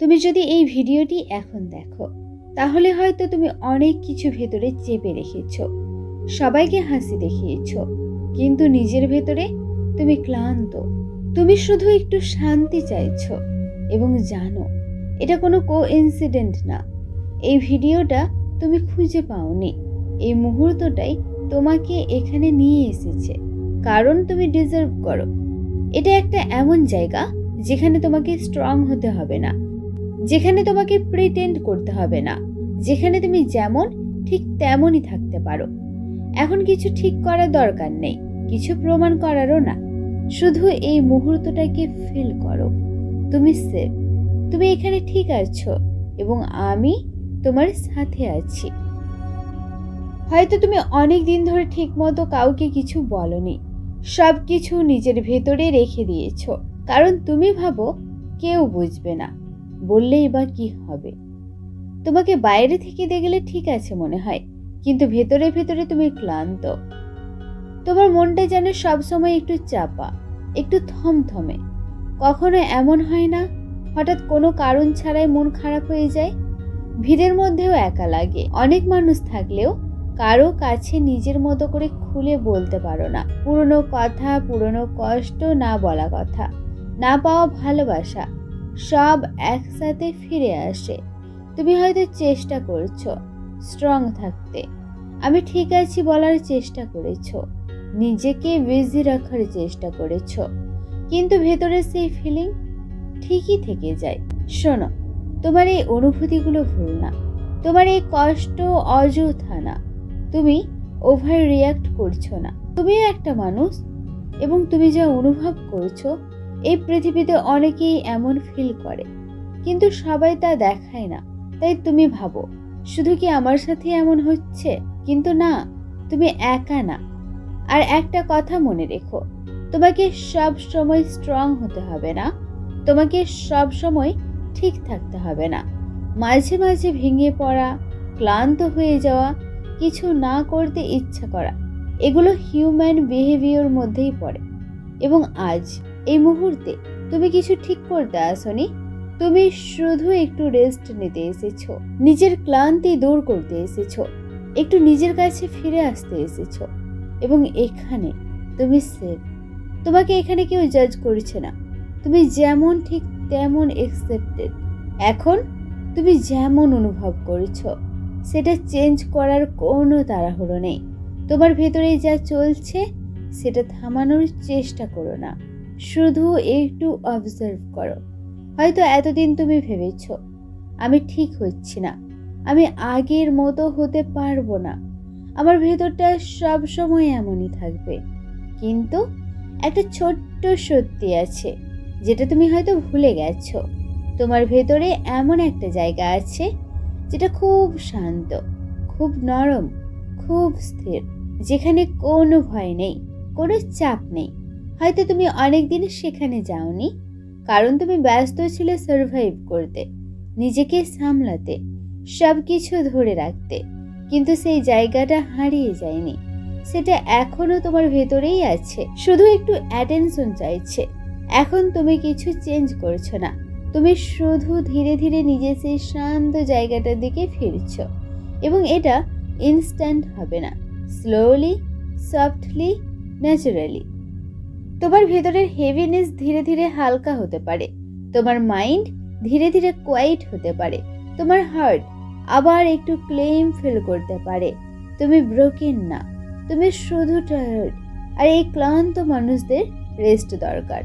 তুমি যদি এই ভিডিওটি এখন দেখো, তাহলে হয়তো তুমি অনেক কিছু ভেতরে চেপে রেখেছ, সবাইকে হাসি দেখিয়েছ, কিন্তু নিজের ভেতরে তুমি ক্লান্ত। তুমি শুধু একটু শান্তি চাইছো এবং জানো এটা কোনো কোইন্সিডেন্ট না। এই ভিডিওটা তুমি খুঁজে পাওনি, এই মুহূর্তটাই তোমাকে এখানে নিয়ে এসেছে, কারণ তুমি ডিজার্ভ করো। এটা একটা এমন জায়গা যেখানে তোমাকে স্ট্রং হতে হবে না, যেখানে তোমাকে প্রিটেন্ড করতে হবে না, যেখানে তুমি যেমন ঠিক তেমনই থাকতে পারো। এখন কিছু ঠিক করার দরকার নেই, কিছু প্রমাণ করারও না। শুধু এই মুহূর্তটাকে ফিল করো। তুমি সেফ, তুমি এখানে ঠিক আছো এবং আমি তোমার সাথে আছি। হয়তো তুমি অনেক দিন ধরে ঠিক মতো কাউকে কিছু বলনি, সব কিছু নিজের ভেতরে রেখে দিয়েছো, কারণ তুমি ভাবো কেউ বুঝবে না, বললেই বা কি হবে। তোমাকে বাইরে থেকে দেখলে ঠিক আছে মনে হয়, কিন্তু ভেতরে ভেতরে তুমি ক্লান্ত। তোমার মনটা যেন সবসময় একটু চাপা, একটু থমথমে। কখনো এমন হয় না হঠাৎ কোনো কারণ ছাড়াই মন খারাপ হয়ে যায়? ভিড়ের মধ্যেও একা লাগে, অনেক মানুষ থাকলেও কারো কাছে নিজের মতো করে খুলে বলতে পারো না। পুরনো কথা, পুরনো কষ্ট, না বলা কথা, না পাওয়া ভালোবাসা, সব একসাথে ফিরে আসে। তুমি হয়তো চেষ্টা করছো স্ট্রং থাকতে, আমি ঠিক আছি বলার চেষ্টা করেছো, নিজেকে বিজি রাখার চেষ্টা করেছো, কিন্তু ভেতরে সেই ফিলিং ঠিকই থেকে যায়। শোনো, তোমার এই অনুভূতিগুলো ভুল না, তোমার এই কষ্ট অযথা না, তুমি ওভার রিয়াক্ট করছো না। তুমিও একটা মানুষ, এবং তুমি যা অনুভব করছো এই পৃথিবীতে অনেকেই এমন ফিল করে, কিন্তু সবাই তা দেখায় না। তাই তুমি ভাবো শুধু কি আমার সাথে এমন হচ্ছে, কিন্তু না, তুমি একা না। আর একটা কথা মনে রেখো, তোমাকে সব সময় স্ট্রং হতে হবে না, তোমাকে সব সময় ঠিক থাকতে হবে না। মাঝে মাঝে ভেঙে পড়া, ক্লান্ত হয়ে যাওয়া, কিছু না করতে ইচ্ছা করা, এগুলো হিউম্যান বিহেভিয়ার মধ্যেই পড়ে। এবং আজ এই মুহূর্তে তুমি কিছু ঠিক করতে আসোনি, তুমি শুধু একটু রেস্ট নিতে এসেছো, নিজের ক্লান্তি দূর করতে এসেছো, একটু নিজের কাছে ফিরে আসতে এসেছো। এবং এখানে তুমি সেফ, তোমাকে এখানে কেউ জাজ করছে না, তুমি যেমন ঠিক তেমন একসেপ্টেড। এখন তুমি যেমন অনুভব করছো সেটা চেঞ্জ করার কোনো তাড়াহুড়ো নেই। তোমার ভেতরে যা চলছে সেটা থামানোর চেষ্টা করো না, শুধু একটু অবজার্ভ করো। হয়তো এতদিন তুমি ভেবেছ আমি ঠিক হচ্ছি না, আমি আগের মতো হতে পারবো না, আমার ভেতরটা সব সময় এমনই থাকবে। কিন্তু একটা ছোট্ট সত্যি আছে যেটা তুমি হয়তো ভুলে গেছো। তোমার ভেতরে এমন একটা জায়গা আছে যেটা খুব শান্ত, খুব নরম, খুব স্থির, যেখানে কোনো ভয় নেই, কোনো চাপ নেই। হয়তো তুমি অনেকদিন সেখানে যাওনি, কারণ তুমি ব্যস্ত ছিলে সার্ভাইভ করতে, নিজেকে সামলাতে, সব কিছু ধরে রাখতে। কিন্তু সেই জায়গাটা হারিয়ে যায়নি, সেটা এখনো তোমার ভেতরেই আছে, শুধু একটু অ্যাটেনশন চাইছে। এখন তুমি কিছু চেঞ্জ করছো না, তুমি শুধু ধীরে ধীরে নিজের সেই শান্ত জায়গাটার দিকে ফিরছো। এবং এটা ইনস্ট্যান্ট হবে না, স্লোলি, সফটলি, ন্যাচারালি। তোমার ভেতরের হেভিনেস ধীরে ধীরে হালকা হতে পারে, তোমার মাইন্ড ধীরে ধীরে কোয়াইট হতে পারে, তোমার হার্ট আবার একটু ক্লেম ফিল করতে পারে। তুমি ব্রোকেন না, তুমি শুধু টায়ার্ড। আর এই ক্লান্ত মানুষদের রেস্ট দরকার,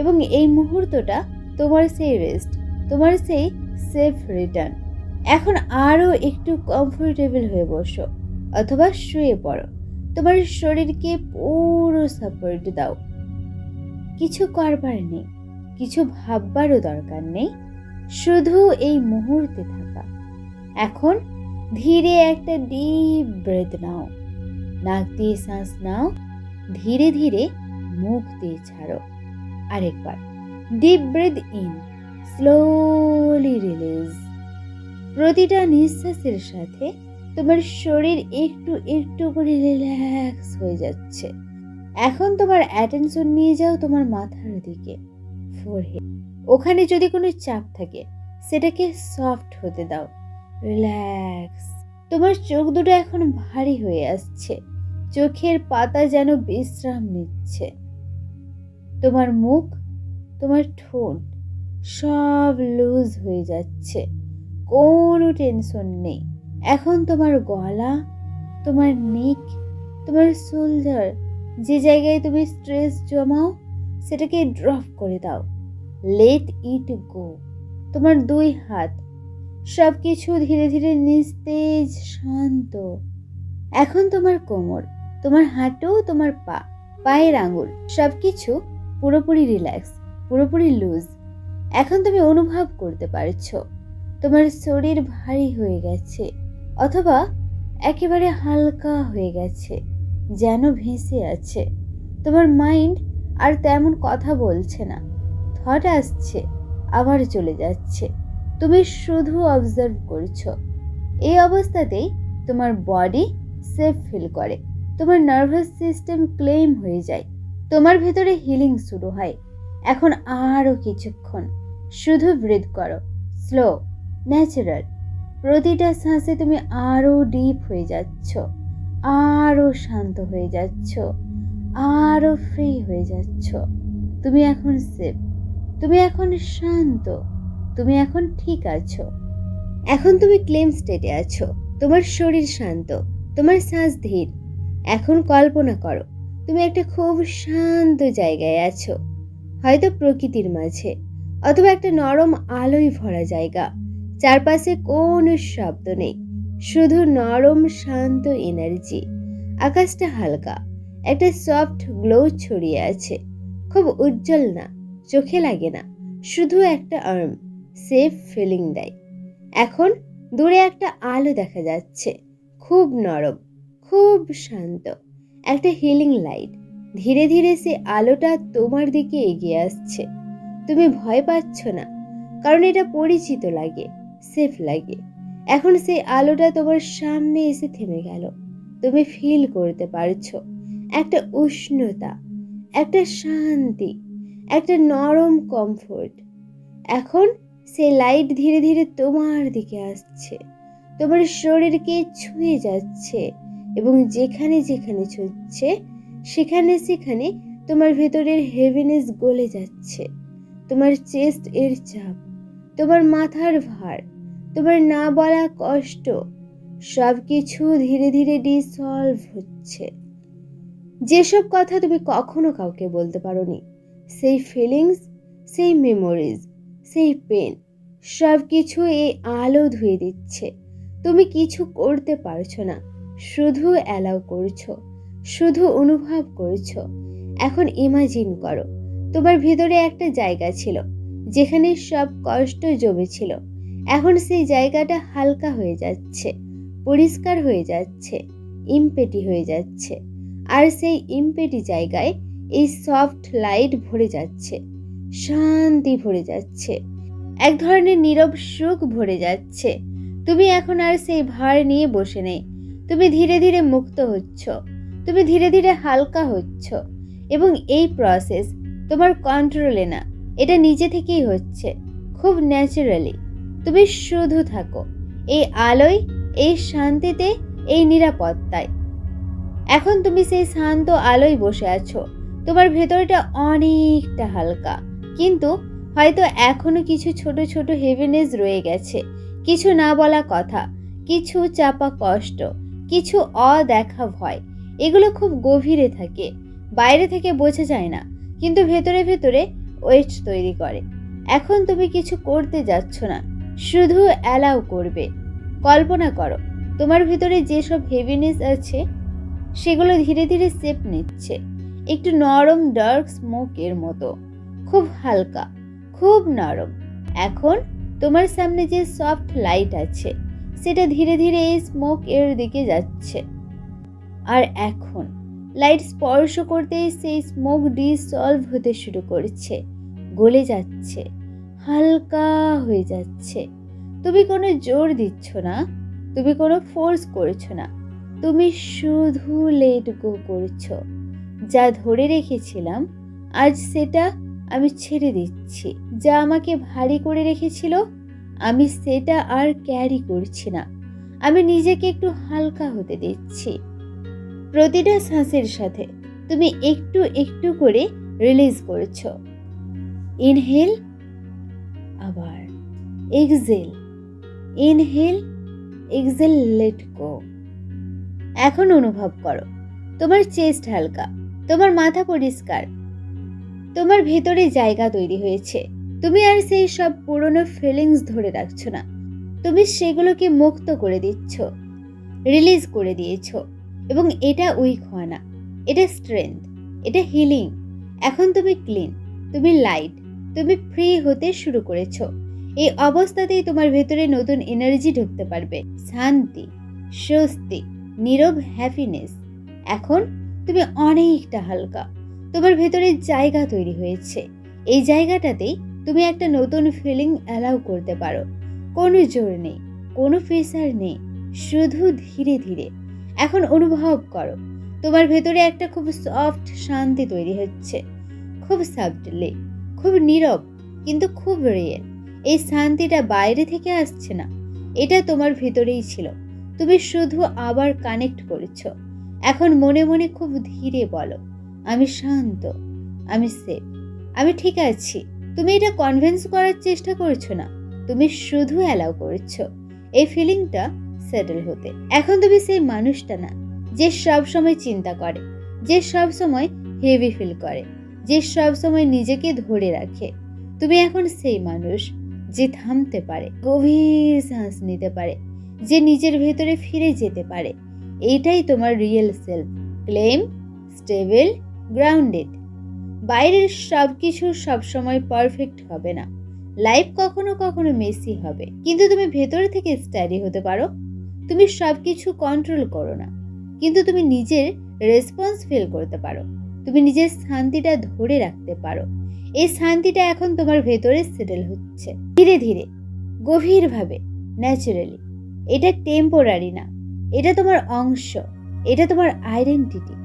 এবং এই মুহূর্তটা তোমার সেই রেস্ট, তোমার সেই সেফ রিটার্ন। এখন আরও একটু কমফোর্টেবল হয়ে বসো, অথবা শুয়ে পড়ো, তোমার শরীরকে পুরো সাপোর্ট দাও। কিছু করবার নেই, কিছু ভাববারও দরকার নেই, শুধু এই মুহূর্তে থাকা। এখন ধীরে একটা ডিপ ব্রেথ নাও, নাক দিয়ে শ্বাস নাও, ধীরে ধীরে মুখ দিয়ে ছাড়ো। আরেকবার deep breathe in, slowly release. প্রতিটা নিঃশ্বাসের সাথে তোমার শরীর একটু একটু করে রিল্যাক্স হয়ে যাচ্ছে। এখন তোমার অ্যাটেনশন নিয়ে যাও তোমার মাথার দিকে, ফোরহেড। ওখানে যদি কোনো চাপ থাকে সেটাকে সফট হতে দাও। রিল্যাক্স। তোমার চোখ দুটো এখন ভারী হয়ে আসছে, চোখের পাতা যেন বিশ্রাম নিচ্ছে। তোমার মুখ, তোমার ঠোঁট সব লুজ হয়ে যাচ্ছে, কোনো টেনশন নেই। এখন তোমার গলা, তোমার নেক, তোমার শোল্ডার, যে জায়গায় তুমি স্ট্রেস জমাও সেটাকে ড্রপ করে দাও। লেট ইট গো। তোমার দুই হাত, সব কিছু ধীরে ধীরে নিস্তেজ, শান্ত। এখন তোমার কোমর, তোমার হাঁটু, তোমার পা, পায়ের আঙুল সব কিছু পুরোপুরি রিল্যাক্স, পুরোপুরি লুজ। এখন তুমি অনুভব করতে পারছো তোমার শরীর ভারী হয়ে গেছে, অথবা একেবারে হালকা হয়ে গেছে, যেন ভেসে আছে। তোমার মাইন্ড আর তেমন কথা বলছে না, থট আসছে আবার চলে যাচ্ছে, তুমি শুধু অবজার্ভ করছো। এই অবস্থাতেই তোমার বডি সেফ ফিল করে, তোমার নার্ভাস সিস্টেম ক্লেম হয়ে যায়, তোমার ভেতরে হিলিং শুরু হয়। এখন আরও কিছুক্ষণ শুধু ব্রিথ করো, স্লো, ন্যাচারাল। প্রতিটা শ্বাসে তুমি আরও ডিপ হয়ে যাচ্ছ, আরও শান্ত হয়ে যাচ্ছ, আরও ফ্রি হয়ে যাচ্ছ। তুমি এখন সেফ, তুমি এখন শান্ত, তুমি এখন ঠিক আছো। এখন তুমি ক্লেম স্টেটে আছো, তোমার শরীর শান্ত, তোমার শ্বাস ধীর। এখন কল্পনা করো তুমি একটা খুব শান্ত জায়গায় আছো, হয়তো প্রকৃতির মাঝে, অথবা একটা নরম আলোয় ভরা জায়গা। চারপাশে কোনো শব্দ নেই, শুধু নরম শান্ত এনার্জি। আকাশটা হালকা, একটা সফট গ্লো ছড়িয়ে আছে, খুব উজ্জ্বল না, চোখে লাগে না, শুধু একটা আর্ম সেফ ফিলিং দেয়। এখন দূরে একটা আলো দেখা যাচ্ছে, খুব নরম, খুব শান্ত, একটা হিলিং লাইট। ধীরে ধীরে সে আলোটা তোমার দিকে এগিয়ে আসছে। তুমি ভয় পাচ্ছ না, কারণ এটা পরিচিত লাগে, সেফ লাগে। এখন সেই আলোটা তোমার সামনে এসে থেমে গেল। তুমি ফিল করতে পারছো একটা উষ্ণতা, একটা শান্তি, একটা নরম কমফোর্ট। এখন সেই লাইট ধীরে ধীরে তোমার দিকে আসছে, তোমার শরীরকে ছুঁয়ে যাচ্ছে, এবং যেখানে যেখানে ছুঁচ্ছে সেখানে সেখানে তোমার ভেতরের হেভিনেস গলে যাচ্ছে। তোমার চেস্ট এর চাপ, তোমার মাথার ভার, তোমার না বলা কষ্ট, সব কিছু ধীরে ধীরে ডিসলভ হচ্ছে। যেসব কথা তুমি কখনো কাউকে বলতে পারোনি, সেই ফিলিংস, সেই মেমোরিজ, সেই পেন, সব কিছু এই আলো ধুয়ে দিচ্ছে। তুমি কিছু করতে পারছো না, শুধু অ্যালাউ করছো, শুধু অনুভব করছো। এখন ইমাজিন করো তোমার ভেতরে একটা জায়গা ছিল যেখানে সব কষ্ট জমেছিল। এখন সেই জায়গাটা হালকা হয়ে যাচ্ছে, পরিষ্কার হয়ে যাচ্ছে, ইমপেটি হয়ে যাচ্ছে। আর সেই ইমপেটি জায়গায় এই সফট লাইট ভরে যাচ্ছে, শান্তি ভরে যাচ্ছে, এক ধরনের নীরব সুখ ভরে যাচ্ছে। তুমি এখন আর সেই ভার নিয়ে বসে নেই, তুমি ধীরে ধীরে মুক্ত হচ্ছ, তুমি ধীরে ধীরে হালকা হচ্ছ। এবং এই প্রসেস তোমার কন্ট্রোলে না, এটা নিজে থেকেই হচ্ছে, খুব ন্যাচারালি। তুমি শুধু থাকো এই আলোয়, এই শান্তিতে, এই নিরাপত্তায়। এখন তুমি সেই শান্ত আলোয় বসে আছো, তোমার ভেতরটা অনেকটা হালকা, কিন্তু হয়তো এখনো কিছু ছোট ছোট হেভিনেস রয়ে গেছে, কিছু না বলা কথা, কিছু চাপা কষ্ট, কিছু অদেখা ভয়। এগুলো খুব গভীরে থাকে, বাইরে থেকে বোঝা যায় না, কিন্তু ভেতরে ভেতরে ওয়েট তৈরি করে। এখন তুমি কিছু করতে যাচ্ছ না, শুধু অ্যালাউ করবে। কল্পনা করো তোমার ভেতরে যেসব হেভিনেস আছে সেগুলো ধীরে ধীরে শেপ নিচ্ছে, একটু নরম ডার্ক স্মোকের মতো, খুব হালকা, খুব নরম। এখন তোমার সামনে যে সফট লাইট আছে সেটা ধীরে ধীরে এই স্মোক এর দিকে যাচ্ছে। আর এখন লাইট স্পর্শ করতেই সেই স্মোক ডিসলভ হতে শুরু করছে, গলে যাচ্ছে, হালকা হয়ে যাচ্ছে। তুমি কোনো জোর দিচ্ছ না, তুমি কোনো ফোর্স করছো না, তুমি শুধু লেট গো করছো। যা ধরে রেখেছিলাম আজ সেটা আমি ছেড়ে দিচ্ছি, যা আমাকে ভারী করে রেখেছিল আমি সেটা আর ক্যারি করছি না। আমি নিজেকে একটু হালকা হতে দিচ্ছি। প্রতিটা শ্বাসের সাথে তুমি একটু একটু করে রিলিজ করছো। ইনহেল, আবার exhale, inhale, exhale, let go. এখন অনুভব করো তোমার চেস্ট হালকা, তোমার মাথা পরিষ্কার, তোমার ভেতরে জায়গা তৈরি হয়েছে। তুমি আর সেই সব পুরনো ফিলিংস ধরে রাখছো না, তুমি সেগুলোকে মুক্ত করে দিচ্ছ, রিলিজ করে দিয়েছ। এবং এটা উইক হওয়া না, এটা স্ট্রেংথ, এটা হিলিং। এখন তুমি ক্লিন, তুমি লাইট, তুমি ফ্রি হতে শুরু করেছো। এই অবস্থাতেই তোমার ভেতরে নতুন এনার্জি ঢুকতে পারবে, শান্তি, স্বস্তি, নীরব হ্যাপিনেস। এখন তুমি অনেকটা হালকা, তোমার ভেতরে জায়গা তৈরি হয়েছে। এই জায়গাটাতেই তুমি একটা নতুন ফিলিং অ্যালাউ করতে পারো। কোনো জোর নেই, কোনো প্রেসার নেই, শুধু ধীরে ধীরে। এখন অনুভব করো তোমার ভেতরে একটা খুব সফট শান্তি তৈরি হচ্ছে, খুব সাবটলি, খুব নীরব, কিন্তু খুব রিয়েল। এই শান্তিটা বাইরে থেকে আসছে না, এটা তোমার ভেতরেই ছিল। তুমি শুধু আবার কানেক্ট করেছো। এখন মনে মনে খুব ধীরে বলো, আমি শান্ত, আমি সেফ, আমি ঠিক আছি। তুমি এটা কনভিন্স করার চেষ্টা করছো না, তুমি শুধু অ্যালাউ করছো এই ফিলিংটা সেটেল হতে। এখন তুমি সেই মানুষটা না যে সব সময় চিন্তা করে, যে সব সময় হেভি ফিল করে, যে সব সময় নিজেকে ধরে রাখে। তুমি এখন সেই মানুষ যে থামতে পারে, গভীর শ্বাস নিতে পারে, যে নিজের ভেতরে ফিরে যেতে পারে। এইটাই তোমার real self, claim, stable, grounded. বাইরের সব কিছু সবসময় পারফেক্ট হবে না, লাইফ কখনো কখনো মেসি হবে, কিন্তু তুমি ভেতর থেকে স্টাডি হতে পারো। তুমি সবকিছু কন্ট্রোল করো না, কিন্তু তুমি নিজের রেসপন্স ফিল করতে পারো। তুমি নিজের শান্তিটা ধরে রাখতে পারো। এই শান্তিটা এখন তোমার ভেতরে সেটেল হচ্ছে ধীরে ধীরে, গভীরভাবে, ন্যাচারালি। এটা টেম্পোরারি না, এটা তোমার অংশ, এটা তোমার আইডেন্টিটি।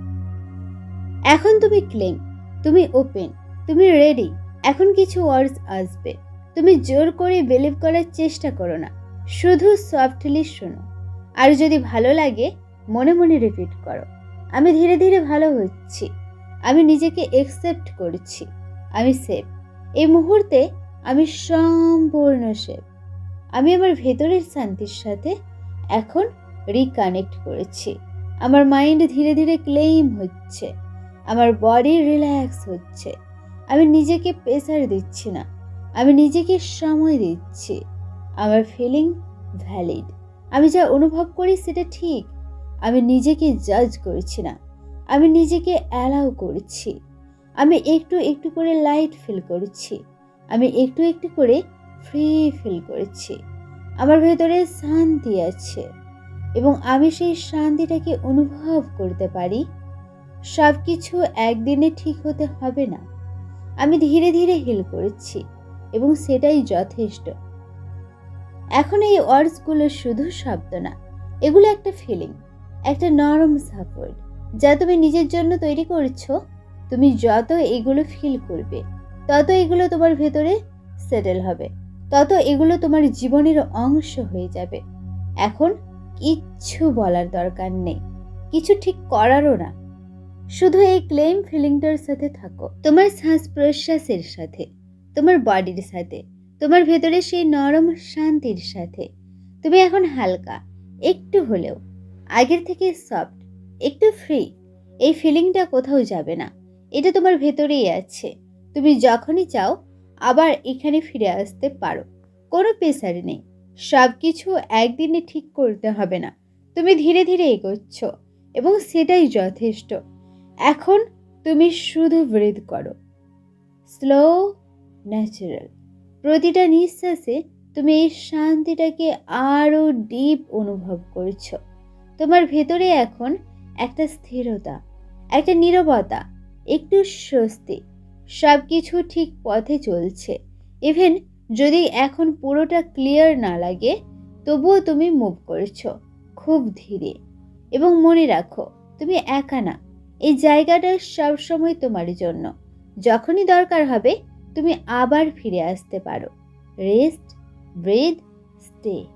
এখন তুমি ক্লেম, তুমি ওপেন, তুমি রেডি। এখন কিছু ওয়ার্ডস আসবে, তুমি জোর করে বিলিভ করার চেষ্টা করো না, শুধু সফটলি শোনো। আর যদি ভালো লাগে মনে মনে রিপিট করো, আমি ধীরে ধীরে ভালো হচ্ছি, আমি নিজেকে একসেপ্ট করছি, আমি সেফ। এই মুহূর্তে আমি সম্পূর্ণ সেফ। আমি আমার ভেতরের শান্তির সাথে এখন রিকানেক্ট করেছি। আমার মাইন্ড ধীরে ধীরে ক্লেম হচ্ছে, আমার বডি রিল্যাক্স হচ্ছে। আমি নিজেকে প্রেসার দিচ্ছি না, আমি নিজেকে সময় দিচ্ছি। আমার ফিলিং ভ্যালিড, আমি যা অনুভব করি সেটা ঠিক। আমি নিজেকে জাজ করছি না, আমি নিজেকে অ্যালাউ করছি। আমি একটু একটু করে লাইট ফিল করছি, আমি একটু একটু করে ফ্রি ফিল করছি। আমার ভেতরে শান্তি আছে এবং আমি সেই শান্তিটাকে অনুভব করতে পারি। সব কিছু একদিনে ঠিক হতে হবে না, আমি ধীরে ধীরে হিল করছি এবং সেটাই যথেষ্ট। এখন এই ওয়ার্ডসগুলো শুধু শব্দ না, এগুলো একটা ফিলিং, একটা নরম সাপোর্ট যা তুমি নিজের জন্য তৈরি করছো। তুমি যত এগুলো ফিল করবে, তত এগুলো তোমার ভেতরে সেটেল হবে, তত এগুলো তোমার জীবনের অংশ হয়ে যাবে। এখন কিচ্ছু বলার দরকার নেই, কিছু ঠিক করারও না। শুধু এই ক্লেম ফিলিংটার সাথে থাকো, তোমার শ্বাস প্রশ্বাসের সাথে, তোমার বডির সাথে, তোমার ভেতরে সেই নরম শান্তির সাথে। তুমি এখন হালকা, একটু হলেও আগের থেকে সফট, একটু ফ্রি। এই ফিলিংটা কোথাও যাবে না, এটা তোমার ভেতরেই আছে। তুমি যখনই চাও আবার এখানে ফিরে আসতে পারো, কোনো প্রেসার নেই। সব কিছু একদিনে ঠিক করতে হবে না, তুমি ধীরে ধীরে এগোচ্ছ এবং সেটাই যথেষ্ট। এখন তুমি শুধু ব্রিথ করো, স্লো, ন্যাচারাল। প্রতিটা নিঃশ্বাসে তুমি এই শান্তিটাকে আরো ডিপ অনুভব করছো। তোমার ভেতরে এখন একটা স্থিরতা, একটা নীরবতা, একটু স্বস্তি। সব কিছু ঠিক পথে চলছে। ইভেন যদি এখন পুরোটা ক্লিয়ার না লাগে, তবুও তুমি মুভ করছো খুব ধীরে। এবং মনে রাখো, তুমি একা না, এই জায়গাটা সবসময় তোমার জন্য। যখনই দরকার হবে তুমি আবার ফিরে আসতে পারো। Rest, breathe day.